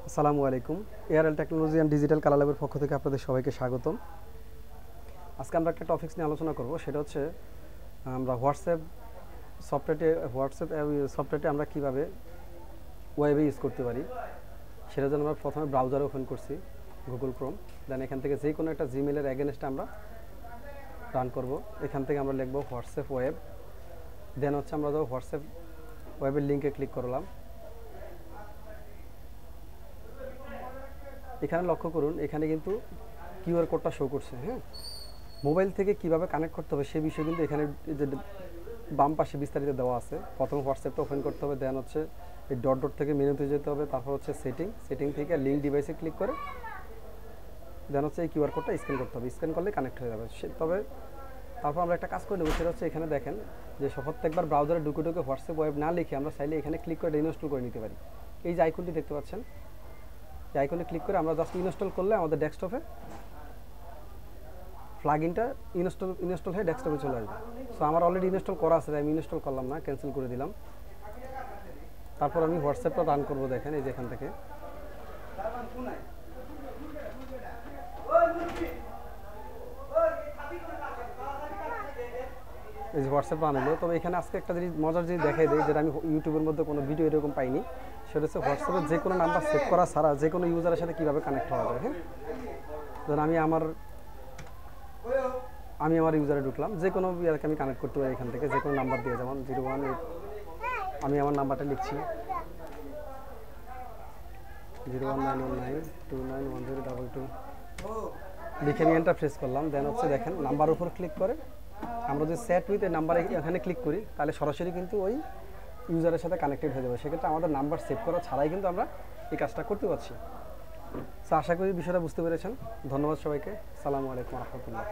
আসসালামু আলাইকুম। এআরএল technology and digital colour ল্যাবের পক্ষ থেকে আপনাদের সবাইকে স্বাগতম। আজকে আমরা একটা টপিকস নিয়ে আলোচনা করব, সেটা হচ্ছে আমরা হোয়াটসঅ্যাপে আমরা কীভাবে ওয়েবে ইউজ করতে পারি। সেটার জন্য আমরা প্রথমে ব্রাউজার ওপেন করছি, গুগল ক্রোম। দেন এখান থেকে যে কোনো একটা জিমেলের অ্যাগেনস্টে আমরা রান করব। এখান থেকে আমরা লিখব হোয়াটসঅ্যাপ ওয়েব। দেন হচ্ছে আমরা হোয়াটসঅ্যাপ ওয়েবের লিঙ্কে ক্লিক করলাম। এখানে লক্ষ্য করুন, এখানে কিন্তু কিউআর কোডটা শো করছে। হ্যাঁ, মোবাইল থেকে কিভাবে কানেক্ট করতে হবে সে বিষয়ে কিন্তু এখানে যে বাম পাশে বিস্তারিত দেওয়া আছে। প্রথমে হোয়াটসঅ্যাপটা ওপেন করতে হবে, দেন হচ্ছে এই ডট থেকে মেনুতে যেতে হবে, তারপর হচ্ছে সেটিং থেকে লিঙ্ক ডিভাইসে ক্লিক করে দেন হচ্ছে এই কিউআর কোডটা স্ক্যান করতে হবে। স্ক্যান করলে কানেক্ট হয়ে যাবে। তবে তারপর আমরা একটা কাজ করে নেব, সেটা হচ্ছে এখানে দেখেন যে প্রত্যেকবার ব্রাউজারে ঢুকে হোয়াটসঅ্যাপ ওয়েব না লিখে আমরা চাইলে এখানে ক্লিক করে ইনস্টল করে নিতে পারি। এই যে আইকনটি দেখতে পাচ্ছেন, এই আইকনে ক্লিক করে আমরা জাস্ট ইনস্টল করলে আমাদের ডেস্কটপে প্লাগইনটা ইনস্টল হয়ে ডেস্কটপে চলে আসবে। সো আমার অলরেডি ইনস্টল করা আছে, তাই আমি ইনস্টল করলাম না, ক্যান্সেল করে দিলাম। তারপর আমি হোয়াটসঅ্যাপটা রান করব। দেখেন এই যে এখান থেকে এই যে হোয়াটসঅ্যাপ রান হলো। তবে এখানে আজকে একটা জিনিস মজার জিনিস দেখাই দেয়, যেটা আমি ইউটিউবের মধ্যে কোনো ভিডিও এরকম পাইনি। সেটা হচ্ছে হোয়াটসঅ্যাপের যে কোনো নাম্বার সেভ করা ছাড়া যে কোনো ইউজারের সাথে কীভাবে কানেক্ট হওয়া যায়। হ্যাঁ, ধরুন আমি আমার ইউজারে ঢুকলাম, যে কোনো ইয়ারকে আমি কানেক্ট করতে পারি এখান থেকে, যে কোনো নাম্বার দিয়ে। যেমন 018, আমি আমার নাম্বারটা লিখছি 01919291022 লিখে আমি এন্টার প্রেস করলাম। দেন হচ্ছে দেখেন নাম্বার উপর ক্লিক করে আমরা যদি সেট উইথ এই নাম্বারে এখানে ক্লিক করি, তাহলে সরাসরি কিন্তু ওই ইউজারের সাথে কানেক্টেড হয়ে যাবে। সেক্ষেত্রে আমাদের নাম্বার সেভ করা ছাড়াই কিন্তু আমরা এই কাজটা করতে পারছি। তো আশা করি বিষয়টা বুঝতে পেরেছেন। ধন্যবাদ সবাইকে। আসসালামু আলাইকুম রহমতুল্লাহ।